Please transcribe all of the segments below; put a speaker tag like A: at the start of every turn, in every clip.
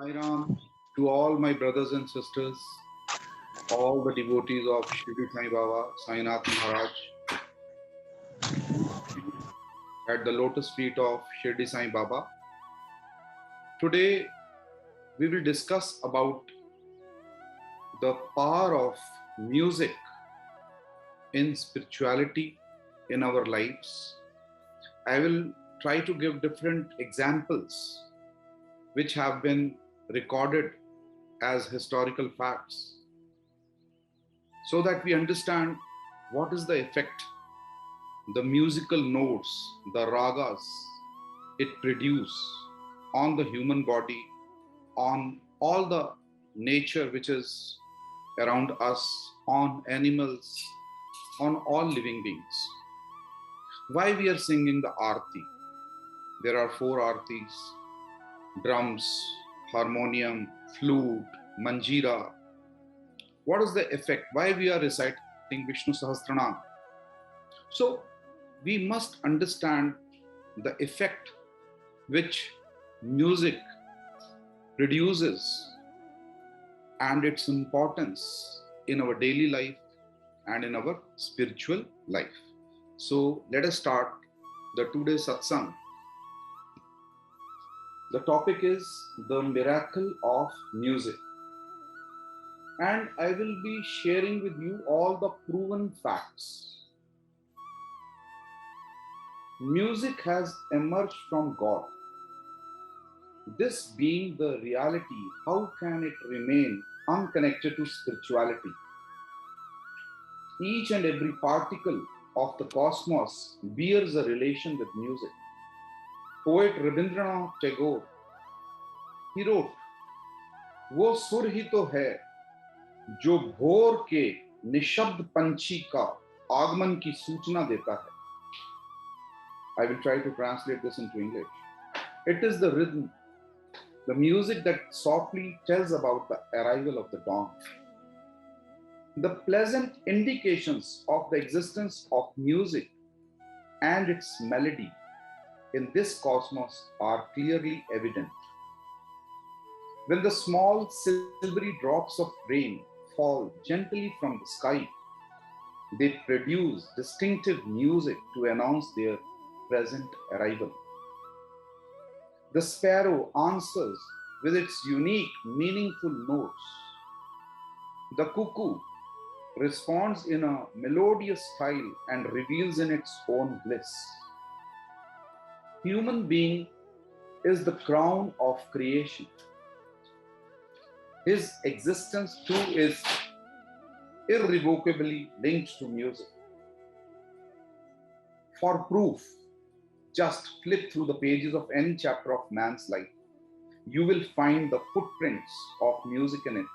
A: Hi Ram, to all my brothers and sisters, all the devotees of Shirdi Sai Baba, Sainath Maharaj, at the lotus feet of Shirdi Sai Baba. Today we will discuss about the power of music in spirituality in our lives. I will try to give different examples which have been recorded as historical facts so that we understand what is the effect the musical notes, the ragas it produce on the human body, on all the nature which is around us, on animals, on all living beings. Why we are singing the arti? There are four artis: drums, harmonium, flute, manjira. What is the effect? Why we are reciting Vishnu Sahasranam? So we must understand the effect which music produces and its importance in our daily life and in our spiritual life. So let us start the today's satsang. The topic is the miracle of music, and I will be sharing with you all the proven facts. Music has emerged from God. This being the reality, how can it remain unconnected to spirituality? Each and every particle of the cosmos bears a relation with music. Poet Rabinder Nath Tagore, he wrote, वो सुर ही तो है जो भोर के निशब्द पंछी का आगमन की सूचना देता है. I will try to translate this into English. It is the rhythm, the music that softly tells about the arrival of the dawn. The pleasant indications of the existence of music and its melody in this cosmos are clearly evident. When the small silvery drops of rain fall gently from the sky, they produce distinctive music to announce their present arrival. The sparrow answers with its unique, meaningful notes. The cuckoo responds in a melodious style and reveals in its own bliss. Human being is the crown of creation. His existence too is irrevocably linked to music. For proof, just flip through the pages of any chapter of man's life. You will find the footprints of music in it.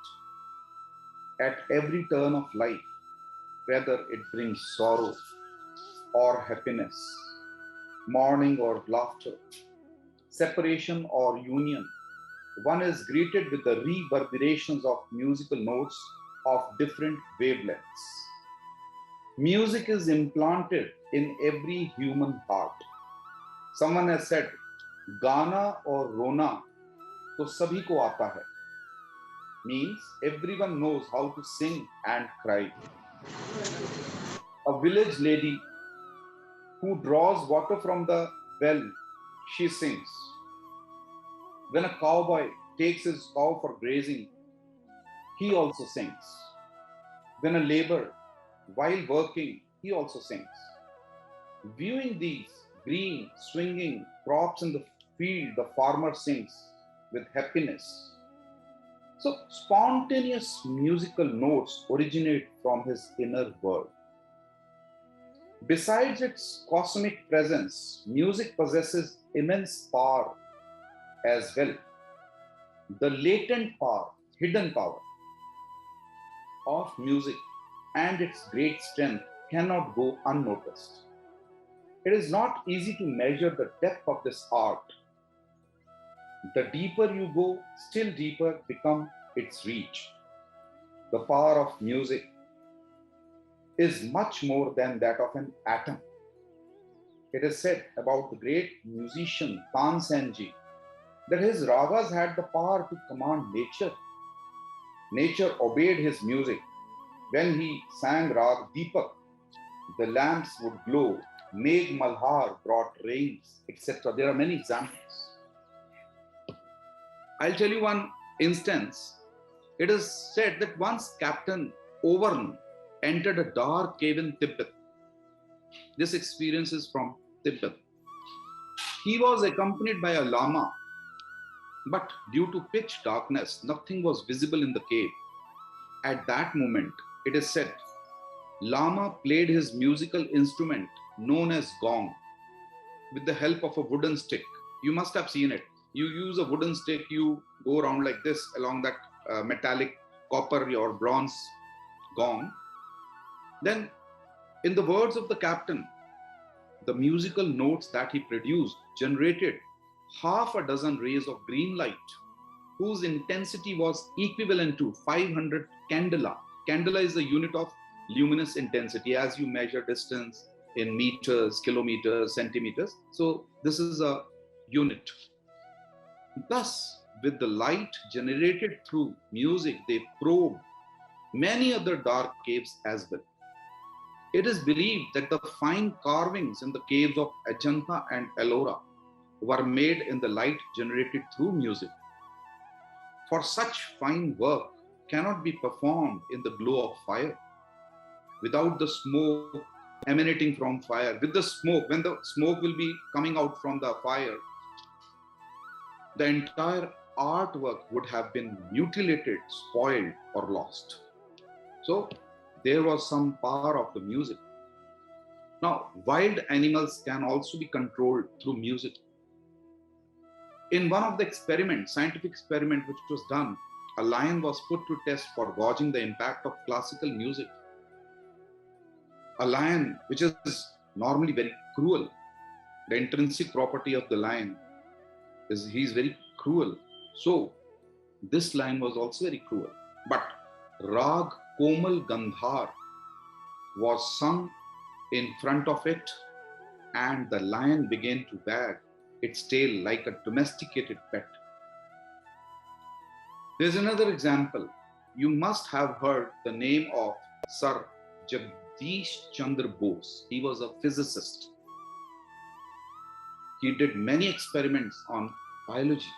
A: At every turn of life, whether it brings sorrow or happiness, mourning or laughter, separation or union, one is greeted with the reverberations of musical notes of different wavelengths. Music is implanted in every human heart. Someone has said, गाना और रोना तो सभी को आता है. Means everyone knows how to sing and cry. A village lady who draws water from the well, she sings. When a cowboy takes his cow for grazing, he also sings. When a laborer, while working, he also sings. Viewing these green, swinging crops in the field, the farmer sings with happiness. So, spontaneous musical notes originate from his inner world. Besides its cosmic presence, music possesses immense power as well. The latent power, hidden power of music and its great strength cannot go unnoticed. It is not easy to measure the depth of this art. The deeper you go, still deeper become its reach. The power of music is much more than that of an atom. It is said about the great musician Tansenji that his ragas had the power to command nature. Nature obeyed his music. When he sang Rag Deepak, the lamps would glow. Megh Malhar brought rains, etc. There are many examples. I'll tell you one instance. It is said that once Captain Overn entered a dark cave in Tibet. This experience is from Tibet. He was accompanied by a lama, but due to pitch darkness, nothing was visible in the cave. At that moment, it is said, Lama played his musical instrument known as gong with the help of a wooden stick. You must have seen it. You use a wooden stick, you go around like this along that metallic copper or bronze gong. Then, in the words of the captain, the musical notes that he produced generated half a dozen rays of green light, whose intensity was equivalent to 500 candela. Candela is the unit of luminous intensity as you measure distance in meters, kilometers, centimeters. So this is a unit. Thus, with the light generated through music, they probed many other dark caves as well. It is believed that the fine carvings in the caves of Ajanta and Ellora were made in the light generated through music. For such fine work cannot be performed in the glow of fire. Without the smoke emanating from fire, with the smoke, when the smoke will be coming out from the fire, the entire artwork would have been mutilated, spoiled, or lost. So there was some power of the music. Now, wild animals can also be controlled through music. In one of the experiments, scientific experiment which was done, a lion was put to test for gauging the impact of classical music. A lion, which is normally very cruel, the intrinsic property of the lion is he is very cruel. So this lion was also very cruel. But Rag Komal Gandhar was sung in front of it, and the lion began to wag its tail like a domesticated pet. There's another example. You must have heard the name of Sir Jagdish Chandra Bose. He was a physicist. He did many experiments on biology.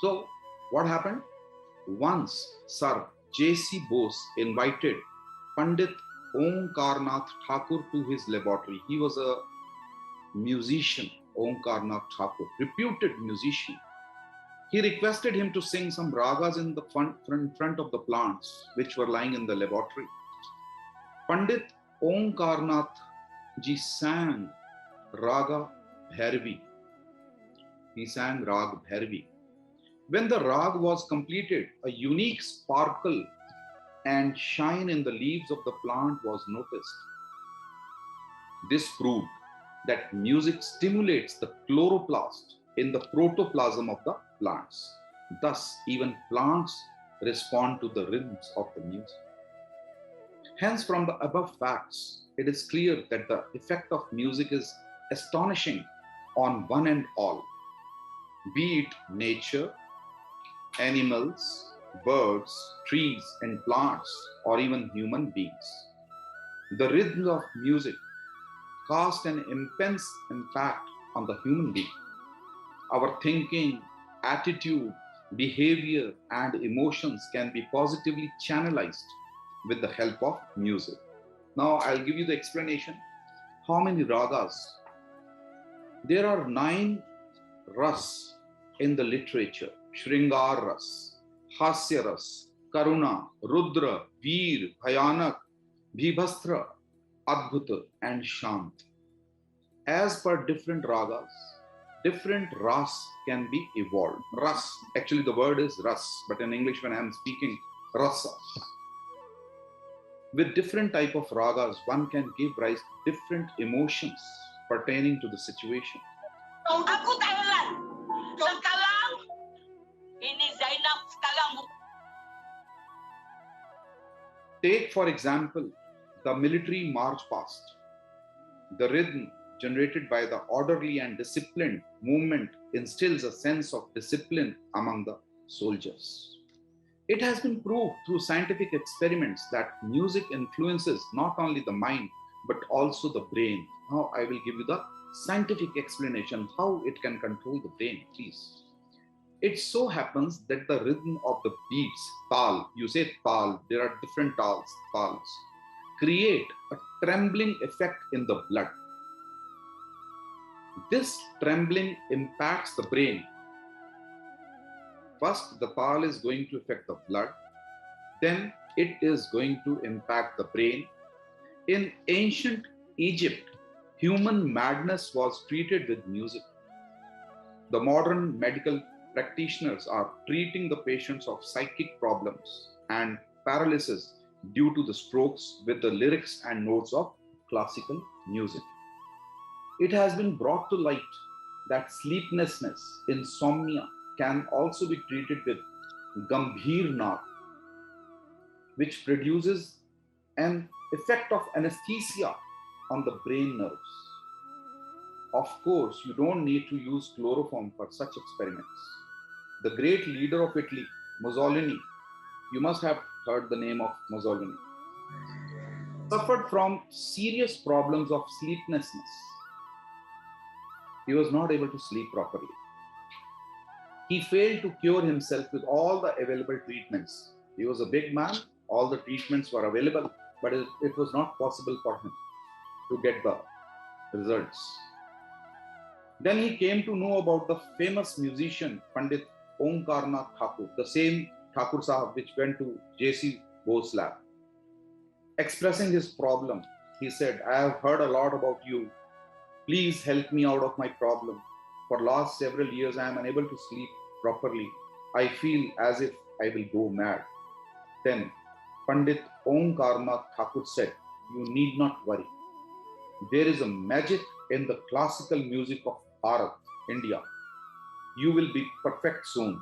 A: So what happened? Once Sir J.C. Bose invited Pandit Omkar Nath Thakur to his laboratory. He was a musician, Omkar Nath Thakur, reputed musician. He requested him to sing some ragas in the front of the plants which were lying in the laboratory. Pandit Omkar Nath ji sang Raga Bhairavi. He sang Rag Bhairavi. When the rag was completed, a unique sparkle and shine in the leaves of the plant was noticed. This proved that music stimulates the chloroplast in the protoplasm of the plants. Thus, even plants respond to the rhythms of the music. Hence, from the above facts, it is clear that the effect of music is astonishing on one and all, be it nature, animals, birds, trees, and plants, or even human beings. The rhythms of music cast an immense impact on the human being. Our thinking, attitude, behavior, and emotions can be positively channelized with the help of music. Now, I'll give you the explanation. How many ragas? There are 9 ras in the literature. Shringar ras, Hasya ras, Karuna, Rudra, Veer, Bhayanak, Bhibhastra, Adbhuta, and Shant. As per different ragas, different ras can be evolved. Ras, actually the word is ras, but in English when I am speaking, rasa. With different type of ragas, one can give rise to different emotions pertaining to the situation.
B: Aku tak heran. Sekarang, ini Zainab sekarang.
A: Take, for example, the military march past. The rhythm generated by the orderly and disciplined movement instills a sense of discipline among the soldiers. It has been proved through scientific experiments that music influences not only the mind but also the brain. Now, I will give you the scientific explanation how it can control the brain, please. It so happens that the rhythm of the beats, tal, you say tal, there are different tals, create a trembling effect in the blood. This trembling impacts the brain. First, the tal is going to affect the blood, then it is going to impact the brain. In ancient Egypt, human madness was treated with music. The modern medical practitioners are treating the patients of psychic problems and paralysis due to the strokes with the lyrics and notes of classical music. It has been brought to light that sleeplessness, insomnia, can also be treated with Gambhir Nath, which produces an effect of anesthesia on the brain nerves. Of course, you don't need to use chloroform for such experiments. The great leader of Italy, Mussolini, you must have heard the name of Mussolini, suffered from serious problems of sleeplessness. He was not able to sleep properly. He failed to cure himself with all the available treatments. He was a big man, all the treatments were available, but it was not possible for him to get the results. Then he came to know about the famous musician Pandit Omkar Nath Thakur, the same Thakur Sahab which went to J.C. Bose lab. Expressing his problem, he said, I have heard a lot about you. Please help me out of my problem. For last several years, I am unable to sleep properly. I feel as if I will go mad. Then Pandit Omkar Nath Thakur said, you need not worry. There is a magic in the classical music of Bharat, India. You will be perfect soon.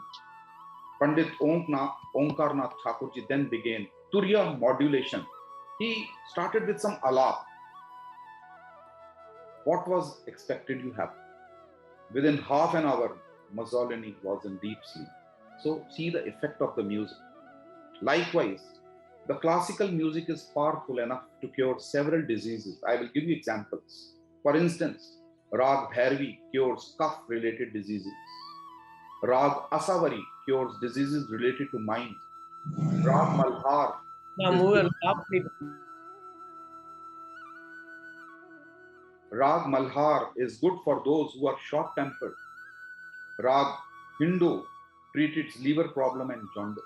A: Pandit Omkar Nath Thakurji then began Turiya modulation. He started with some alap. What was expected to happen? Within half an hour, Mussolini was in deep sleep. So see the effect of the music. Likewise, the classical music is powerful enough to cure several diseases. I will give you examples. For instance, Rag Bhairavi cures cough-related diseases. Rag Asavari cures diseases related to mind. Rag Malhar
C: Now
A: is
C: move
A: good.
C: your laptop, please.
A: Rag Malhar is good for those who are short-tempered. Rag Hindo treats liver problem and jaundice.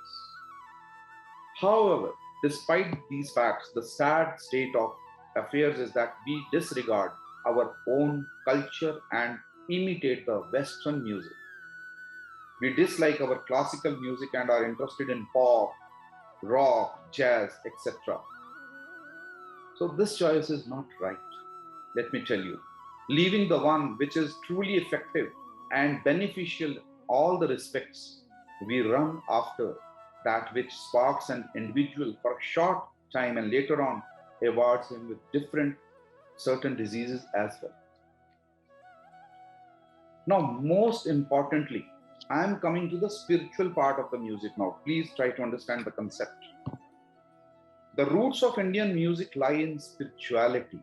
A: However, despite these facts, the sad state of affairs is that we disregard our own culture and imitate the Western music. We dislike our classical music and are interested in pop, rock, jazz, etc. So this choice is not right. Let me tell you. Leaving the one which is truly effective and beneficial in all the respects, we run after that which sparks an individual for a short time and later on awards him with different certain diseases as well. Now, most importantly, I am coming to the spiritual part of the music now. Please try to understand the concept. The roots of Indian music lie in spirituality.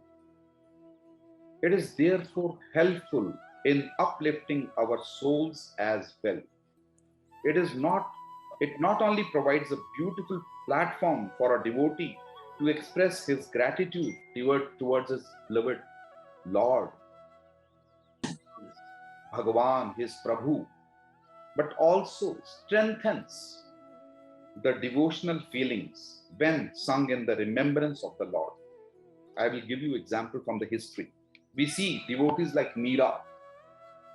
A: It is therefore helpful in uplifting our souls as well. It not only provides a beautiful platform for a devotee to express his gratitude towards his beloved Lord, Bhagavan, his Prabhu, but also strengthens the devotional feelings when sung in the remembrance of the Lord. I will give you example from the history. We see devotees like Meera,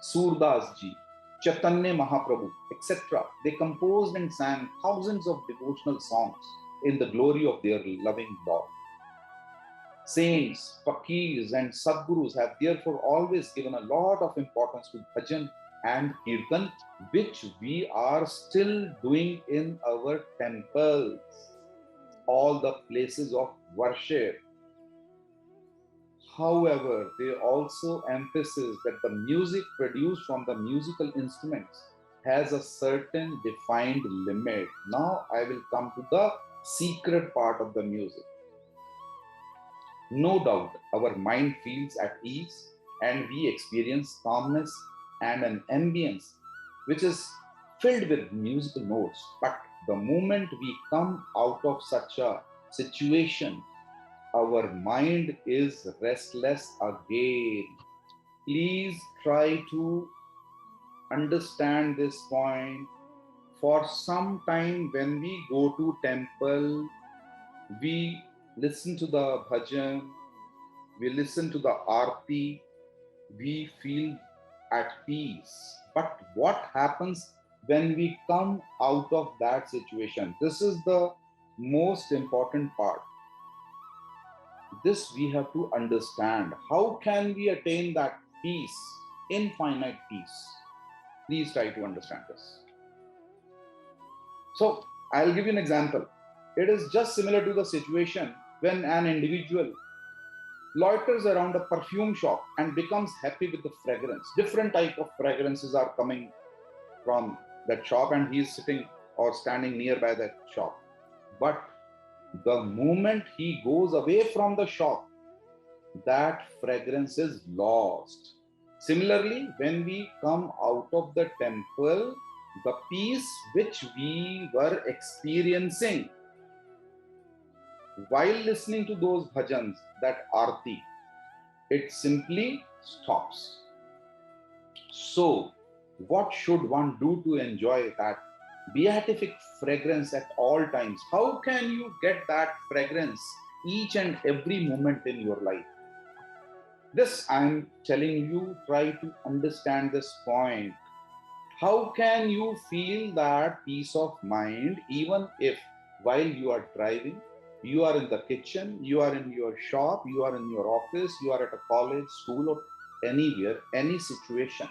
A: Surdas ji, Chaitanya Mahaprabhu, etc. They composed and sang thousands of devotional songs in the glory of their loving Lord. Saints, fakirs, and sadgurus have therefore always given a lot of importance to bhajan and kirtan, which we are still doing in our temples, all the places of worship. However, they also emphasize that the music produced from the musical instruments has a certain defined limit. Now I will come to the secret part of the music. No doubt, our mind feels at ease and we experience calmness and an ambience which is filled with musical notes. But the moment we come out of such a situation, our mind is restless again. Please try to understand this point. For some time, when we go to temple, we listen to the bhajan, we listen to the arti, we feel at peace. But what happens when we come out of that situation? This is the most important part. This we have to understand. How can we attain that peace, infinite peace? Please try to understand this. So, I'll give you an example. It is just similar to the situation when an individual loiters around a perfume shop and becomes happy with the fragrance. Different type of fragrances are coming from that shop and he is sitting or standing nearby that shop. But the moment he goes away from the shop, that fragrance is lost. Similarly, when we come out of the temple, the peace which we were experiencing while listening to those bhajans, that arti, it simply stops. So, what should one do to enjoy that beatific fragrance at all times? How can you get that fragrance each and every moment in your life? This I'm telling you, try to understand this point. How can you feel that peace of mind even if while you are driving, you are in the kitchen, you are in your shop, you are in your office, you are at a college, school, or anywhere, any situation?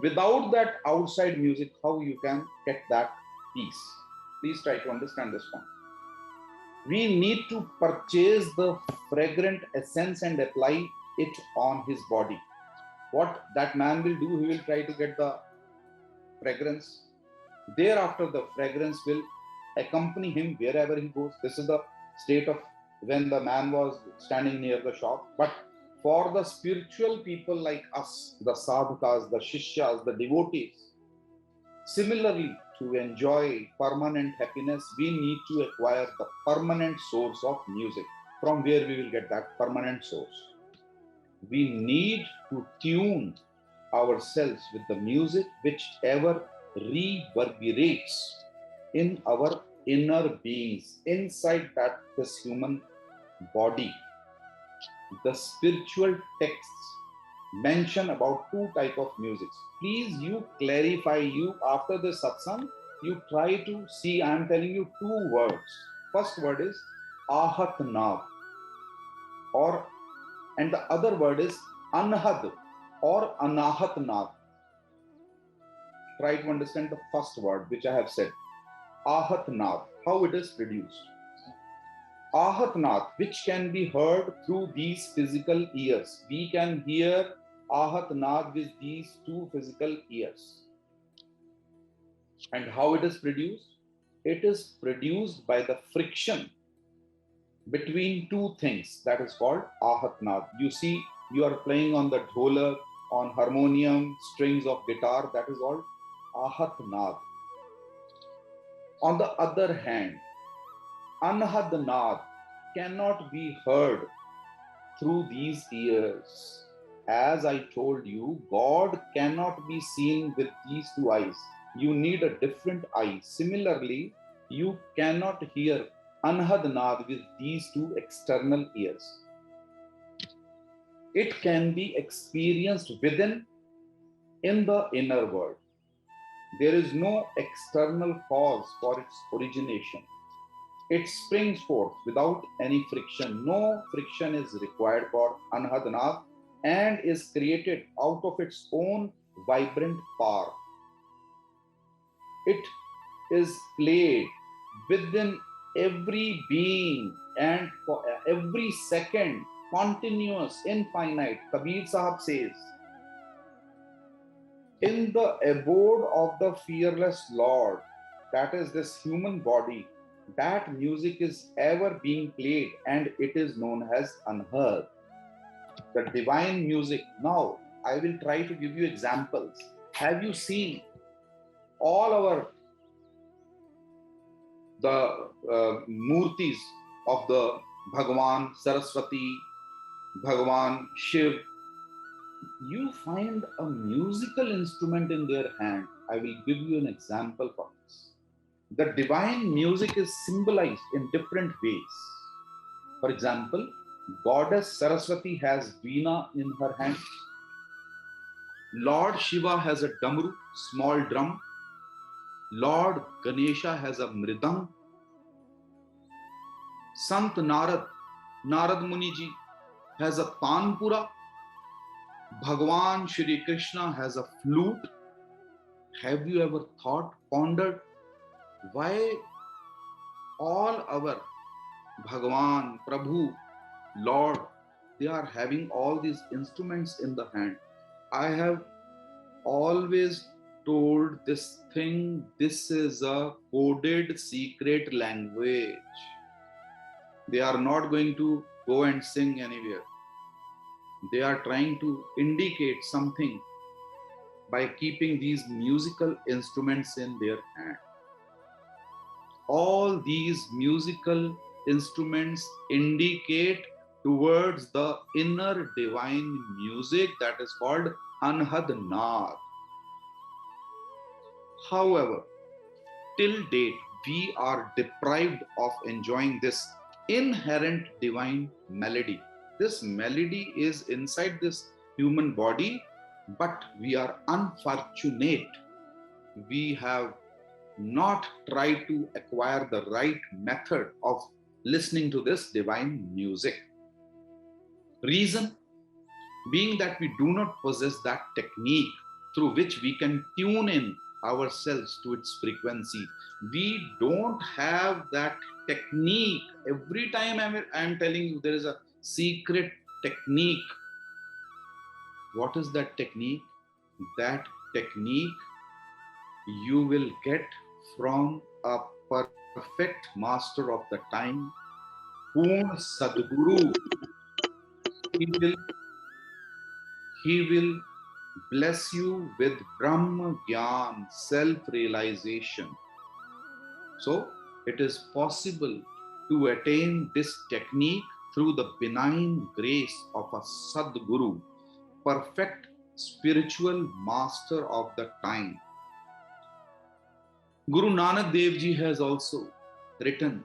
A: Without that outside music, how you can get that peace? Please try to understand this one. We need to purchase the fragrant essence and apply it on his body. What that man will do, he will try to get the fragrance. Thereafter, the fragrance will accompany him wherever he goes. This is the state of when the man was standing near the shop. But for the spiritual people like us, the sadhakas, the shishyas, the devotees, similarly, to enjoy permanent happiness, we need to acquire the permanent source of music. From where we will get that permanent source? We need to tune ourselves with the music which ever reverberates in our inner beings, inside that this human body. The spiritual texts mention about two type of musics. Please you clarify, you after the satsang, you try to see, I am telling you two words. First word is ahat nav, or and the other word is anhad or anahat nav. Try to understand the first word which I have said, ahat nav, how it is produced. Ahat nath, which can be heard through these physical ears. We can hear ahat nath with these two physical ears. And how it is produced? It is produced by the friction between two things. That is called ahat nath. You see, you are playing on the dholak, on harmonium, strings of guitar. That is called ahat nath. On the other hand, anhad nath cannot be heard through these ears. As I told you, God cannot be seen with these two eyes. You need a different eye. Similarly, you cannot hear anhad naad with these two external ears. It can be experienced within, in the inner world. There is no external cause for its origination. It springs forth without any friction. No friction is required for Anhadnath and is created out of its own vibrant power. It is played within every being, and for every second, continuous, infinite. Kabir Sahab says, in the abode of the fearless Lord, that is this human body, that music is ever being played and it is known as unheard. The divine music. Now, I will try to give you examples. Have you seen all our the murtis of the Bhagavan Saraswati, Bhagavan Shiv? You find a musical instrument in their hand. I will give you an example for this. The divine music is symbolized in different ways. For example, Goddess Saraswati has Veena in her hand. Lord Shiva has a damru, small drum. Lord Ganesha has a mridang. Sant Narad Muni ji has a tanpura. Bhagavan Shri Krishna has a flute. Have you ever thought, pondered, why all our Bhagavan, Prabhu, Lord, they are having all these instruments in the hand? I have always told this thing, this is a coded secret language. They are not going to go and sing anywhere. They are trying to indicate something by keeping these musical instruments in their hand. All these musical instruments indicate towards the inner divine music that is called Anhad Nath. However, till date, we are deprived of enjoying this inherent divine melody. This melody is inside this human body, but we are unfortunate. We have not tried to acquire the right method of listening to this divine music. Reason being that we do not possess that technique through which we can tune in ourselves to its frequency. We don't have that technique. Every time I'm telling you there is a secret technique. What is that technique? That technique you will get from a perfect master of the time, Purna Sadguru. He will bless you with Brahma Gyan, self-realization. So it is possible to attain this technique through the benign grace of a Sadguru, perfect spiritual master of the time. Guru Nanak Dev Ji has also written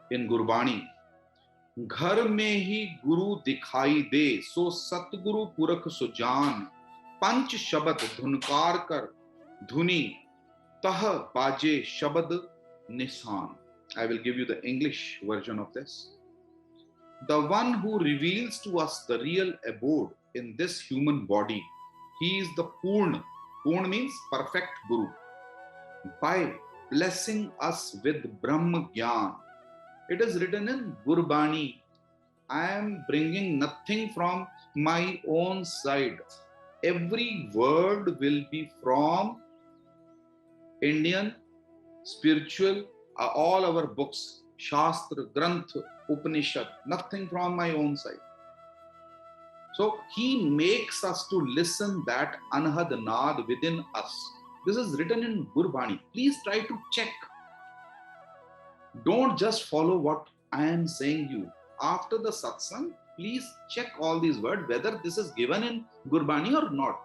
A: in Gurbani, घर में ही गुरु दिखाई दे सो सतगुरु पुरख सुजान पंच शब्द धुनकार कर धुनी तह बाजे शब्द निशान. I will give you the English version of this. The one who reveals to us the real abode in this human body, he is the Purna. Purna means perfect Guru. By blessing us with Brahma Gyan. It is written in Gurbani. I am bringing nothing from my own side. Every word will be from Indian spiritual, all our books, Shastra, Granth, Upanishad, nothing from my own side. So he makes us to listen that Anhad Naad within us. This is written in Gurbani. Please try to check. Don't just follow what I am saying you. After the satsang, please check all these words, whether this is given in Gurbani or not.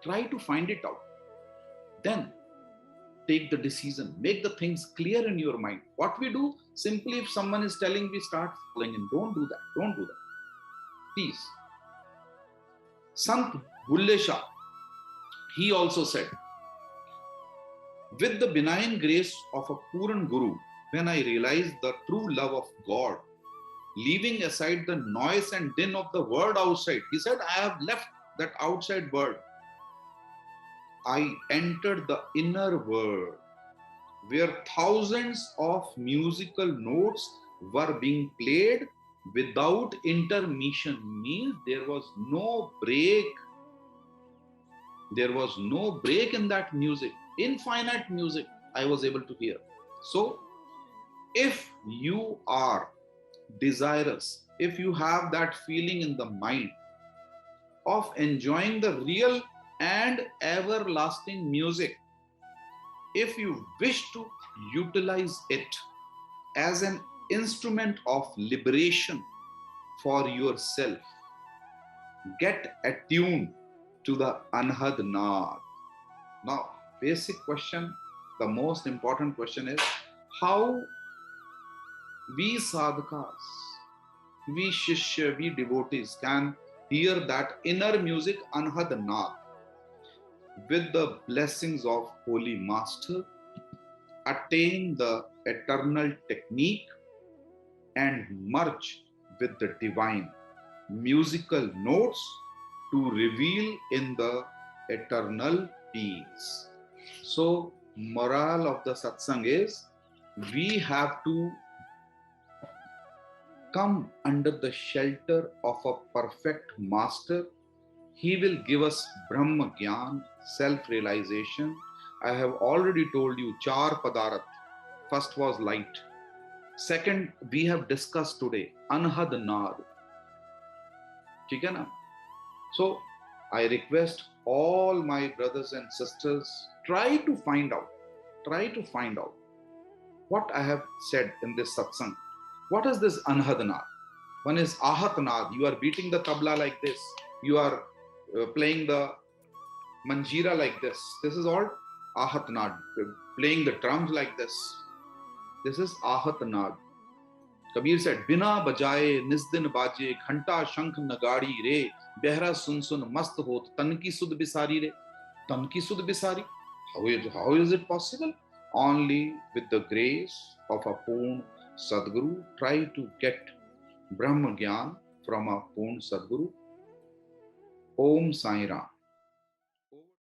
A: Try to find it out. Then take the decision. Make the things clear in your mind. What we do, simply if someone is telling, we start following him. Don't do that. Don't do that. Please. Sant Bulle Shah, he also said, with the benign grace of a Puran Guru, when I realized the true love of God, leaving aside the noise and din of the world outside, he said, I have left that outside world. I entered the inner world, where thousands of musical notes were being played without intermission, means there was no break. There was no break in that music. Infinite music I was able to hear. So if you are desirous, if you have that feeling in the mind of enjoying the real and everlasting music, if you wish to utilize it as an instrument of liberation for yourself, get attuned to the Anhad Naad. Now, basic question, the most important question is how we sadhakas, we shishya, we devotees can hear that inner music Anhad Naad with the blessings of Holy Master, attain the eternal technique and merge with the divine musical notes to reveal in the eternal peace. So, moral of the satsang is we have to come under the shelter of a perfect master. He will give us Brahma Gyan, self-realization. I have already told you Char Padarat. First was light. Second, we have discussed today Anhad Naad. ठीक है ना? So I request all my brothers and sisters, try to find out what I have said in this satsang. What is this Anhad Naad? One is Ahat Naad. You are beating the tabla like this. You are playing the manjira like this. This is all Ahat Naad. Playing the drums like this. This is Ahat Naad. Kabir said, Bina bajaye, nisdin baje, khanta shankh nagadi re, behra sun sun mast hot, tan ki sud bisari re. Tan ki sud bisari? How is it possible? Only with the grace of a Poon Sadguru. Try to get Brahma Gyan from a Poon Sadguru. Om Sai Ram.